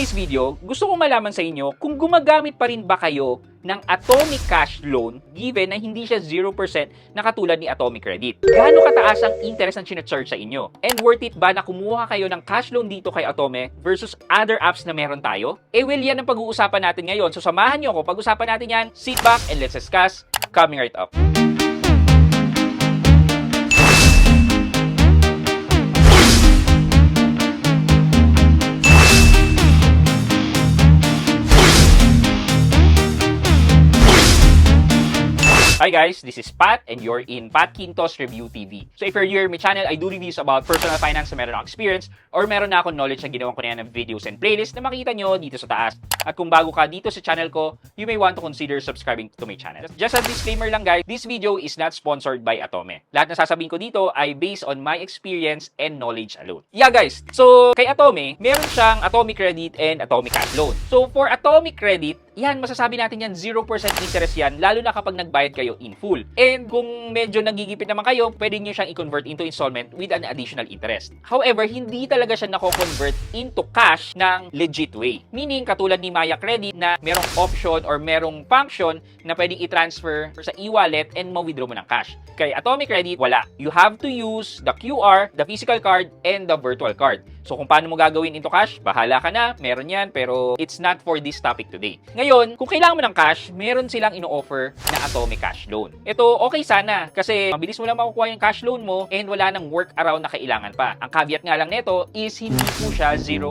today's video, gusto kong malaman sa inyo kung gumagamit pa rin ba kayo ng Atomic Cash Loan given na hindi siya 0% na katulad ni Atomic Credit. Gaano kataas ang interest na sinacharge sa inyo? And worth it ba na kumuha kayo ng cash loan dito kay Atome versus other apps na meron tayo? Well, yan ang pag-uusapan natin ngayon. So samahan nyo ako, pag-usapan natin yan, sit back and let's discuss. Coming right up. Hi guys, this is Pat and you're in Pat Quintos Review TV. So if you're new to my channel, I do reviews about personal finance na meron akong experience or meron na akong knowledge na ginawa ko na yan ng videos and playlists na makita nyo dito sa taas. At kung bago ka dito sa channel ko, you may want to consider subscribing to my channel. Just a disclaimer lang guys, this video is not sponsored by Atome. Lahat na sasabihin ko dito ay based on my experience and knowledge alone. Yeah guys, so kay Atome, meron siyang Atomic Credit and Atomic Cash Loan. So for Atomic Credit, yan, masasabi natin yan, 0% interest yan, lalo na kapag nagbayad kayo in full. And kung medyo nagigipit naman kayo, pwede nyo siyang i-convert into installment with an additional interest. However, hindi talaga siya nako-convert into cash ng legit way. Meaning, katulad ni Maya Credit na merong option or merong function na pwedeng i-transfer sa e-wallet and ma-withdraw mo ng cash. Kay Atomic Credit, wala. You have to use the QR, the physical card, and the virtual card. So kung paano mo gagawin into cash, bahala ka na, meron yan, pero it's not for this topic today. Ngayon, kung kailangan mo ng cash, meron silang ino-offer na Atomic Cash Loan. Ito, okay sana, kasi mabilis mo lang makukuha yung cash loan mo and wala nang workaround na kailangan pa. Ang caveat nga lang nito is hindi po siya 0%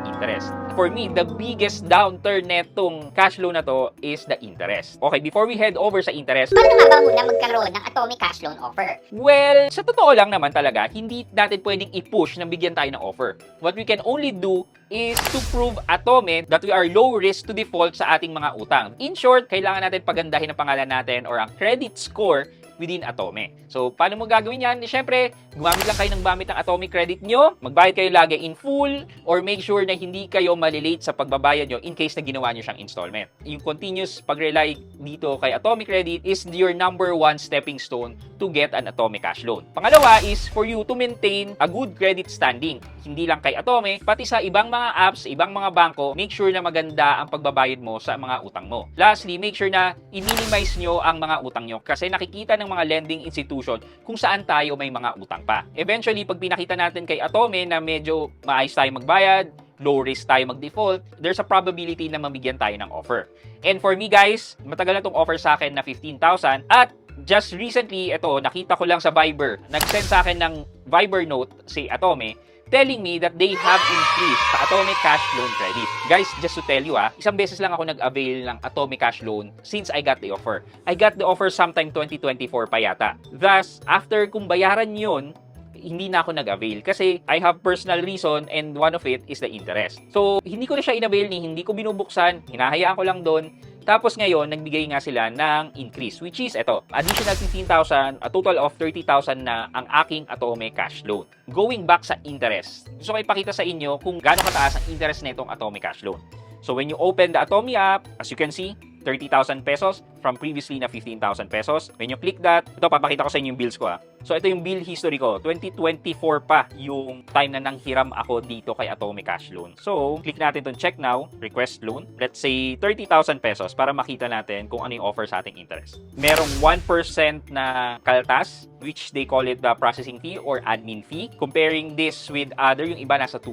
interest. For me, the biggest downturn netong cash loan na to is the interest. Okay, before we head over sa interest, paano nga ba muna magkaroon ng Atomic Cash Loan offer? well, sa totoo lang naman talaga, hindi natin pwedeng i-push na bigyan tayo ng offer. What we can only do is to prove Atome that we are low risk to default sa ating mga utang. In short, kailangan natin pagandahin ang pangalan natin or ang credit score within Atome. So, paano mo gagawin yan? Siyempre, gumamit lang kayo ng gamit ng Atomic Credit nyo, magbayad kayo lagi in full, or make sure na hindi kayo malilate sa pagbabayad nyo in case na ginawa nyo siyang installment. Yung continuous pag-rely dito kay Atomic Credit is your number one stepping stone to get an Atomic Cash Loan. Pangalawa is for you to maintain a good credit standing. Hindi lang kay Atome, pati sa ibang mga apps, ibang mga bangko, make sure na maganda ang pagbabayad mo sa mga utang mo. Lastly, make sure na i-minimize nyo ang mga utang nyo kasi nakikita ng mga lending institution kung saan tayo may mga utang pa. Eventually, pag pinakita natin kay Atome na medyo maayos tayo magbayad, low risk tayo mag-default, there's a probability na mamigyan tayo ng offer. And for me guys, matagal na tong offer sa akin na 15,000 at just recently, ito, nakita ko lang sa Viber, nag-send sa akin ng Viber note si Atome telling me that they have increased sa Atomic Cash Loan credit. Guys, just to tell you isang beses lang ako nag-avail ng Atomic Cash Loan since I got the offer. I got the offer sometime 2024 pa yata. Thus, after kung bayaran yun, hindi na ako nag-avail kasi I have personal reason and one of it is the interest. So, hindi ko na siya in-avail hindi ko binubuksan, hinahayaan ko lang doon. Tapos ngayon, nagbigay nga sila ng increase, which is ito, additional 15,000, a total of 30,000 na ang aking Atome Cash Loan. Going back sa interest, gusto ko ipakita sa inyo kung gaano kataas ang interest nitong Atome Cash Loan. So when you open the Atome app, as you can see, 30,000 pesos from previously na 15,000 pesos. When you click that, ito papakita ko sa inyo yung bills ko So ito yung bill history ko. 2024 pa yung time na nanghiram ako dito kay Atome Cash Loan. So, click natin itong check now, request loan. Let's say 30,000 pesos para makita natin kung ano yung offer sa ating interest. Merong 1% na kaltas, which they call it the processing fee or admin fee. Comparing this with other, yung iba nasa 2%.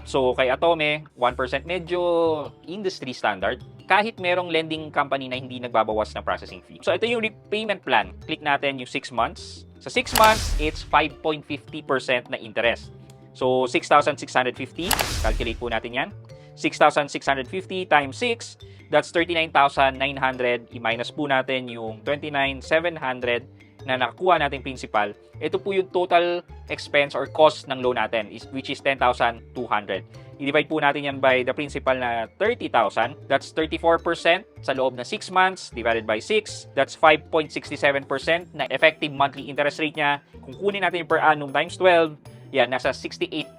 So, kay Atome, 1% medyo industry standard. Kahit merong lending company na hindi nagbabawas ng processing fee. So, ito yung repayment plan. Click natin yung 6 months. Sa 6 months, it's 5.50% na interest. So, 6,650. Calculate po natin yan. 6,650 times 6, that's 39,900. I-minus po natin yung 29,700 na nakuha nating principal. Ito po yung total expense or cost ng loan natin, which is 10,200. I-divide po natin yan by the principal na 30,000. That's 34% sa loob na 6 months divided by 6. That's 5.67% na effective monthly interest rate niya. Kung kunin natin yung per annum times 12, yan, nasa 68%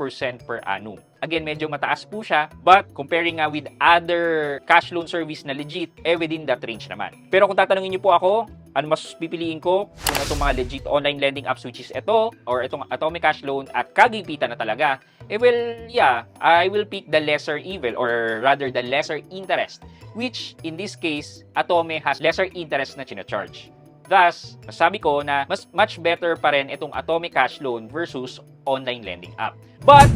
per annum. Again, medyo mataas po siya, but comparing nga with other cash loan service na legit, within that range naman. Pero kung tatanungin niyo po ako, ano mas pipiliin ko? Kung itong mga legit online lending apps which is ito, or itong Atomic Cash Loan at kagipitan na talaga, I will pick the lesser evil, or rather the lesser interest, which in this case, Atome has lesser interest na charge. Thus, masabi ko na much better pa rin itong Atome Cash Loan versus online lending app. But,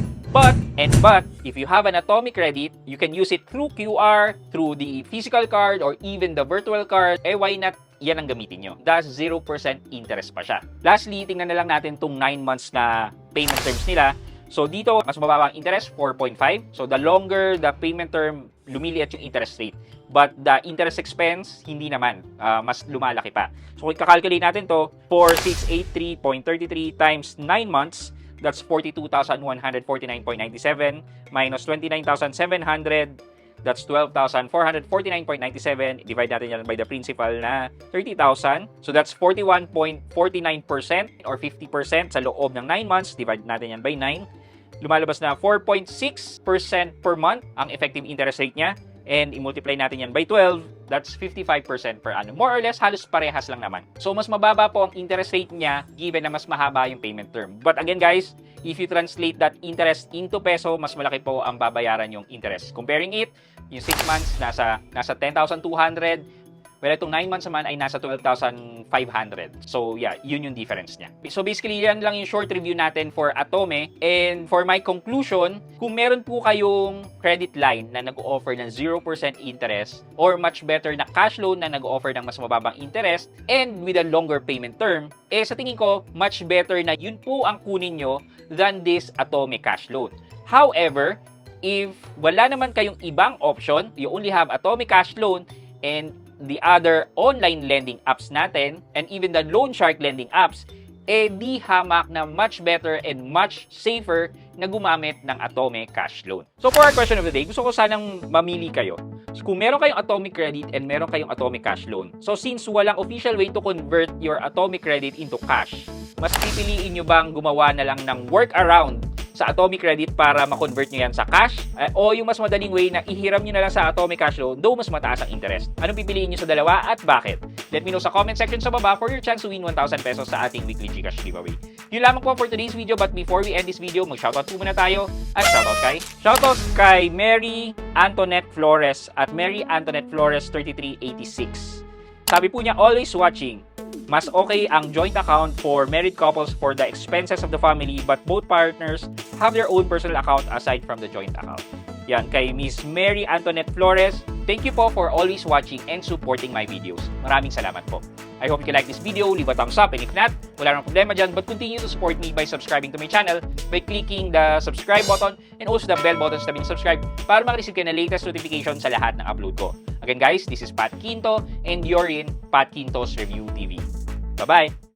if you have an Atome credit, you can use it through QR, through the physical card, or even the virtual card. Why not yan ang gamitin nyo? Thus, 0% interest pa siya. Lastly, tingnan na lang natin itong 9 months na payment terms nila. So, dito, mas mababa ang interest, 4.5. So, the longer the payment term, lumiliit yung interest rate. But the interest expense, hindi naman. Mas lumalaki pa. So, kung kakalculate natin to, 4683.33 times 9 months, that's 42,149.97 minus 29,700, that's 12,449.97. Divide natin yan by the principal na 30,000. So, that's 41.49% or 50% sa loob ng 9 months. Divide natin yan by 9. Lumalabas na 4.6% per month ang effective interest rate niya. And i-multiply natin yan by 12, that's 55% per annum. More or less, halos parehas lang naman. So, mas mababa po ang interest rate niya given na mas mahaba yung payment term. But again guys, if you translate that interest into peso, mas malaki po ang babayaran yung interest. Comparing it, yung 6 months, nasa 10,200. Well, itong 9 months naman ay nasa 12,500. So, yeah, yun yung difference niya. So, basically, yan lang yung short review natin for Atome. And for my conclusion, kung meron po kayong credit line na nag-offer ng 0% interest or much better na cash loan na nag-offer ng mas mababang interest and with a longer payment term, sa tingin ko, much better na yun po ang kunin nyo than this Atome cash loan. However, if wala naman kayong ibang option, you only have Atome cash loan and the other online lending apps natin, and even the loan shark lending apps, di hamak na much better and much safer na gumamit ng Atome Cash Loan. So for our question of the day, gusto ko sanang mamili kayo. So, kung meron kayong Atome Credit and meron kayong Atome Cash Loan, so since walang official way to convert your Atome Credit into cash, mas pipiliin nyo bang gumawa na lang ng workaround sa Atome Credit para ma-convert nyo yan sa cash? O yung mas madaling way na ihiram nyo na lang sa Atome Cash Loan, though mas mataas ang interest? Anong pipiliin nyo sa dalawa at bakit? Let me know sa comment section sa baba for your chance to win 1,000 pesos sa ating weekly Gcash giveaway. Yun lamang po for today's video, but before we end this video, mag-shoutout po muna tayo. At shoutout kay Mary Antoinette Flores at Mary Antoinette Flores 3386. Sabi po niya, always watching. Mas okay ang joint account for married couples for the expenses of the family, but both partners have their own personal account aside from the joint account. Yan, kay Miss Mary Antoinette Flores. Thank you po for always watching and supporting my videos. Maraming salamat po. I hope you like this video, leave a thumbs up, and if not, wala nang problema dyan, but continue to support me by subscribing to my channel by clicking the subscribe button and also the bell button sa tabing subscribe para makareceive ka ng latest notification sa lahat ng upload ko. Again guys, this is Pat Quinto and you're in Pat Quinto's Review TV. Bye-bye!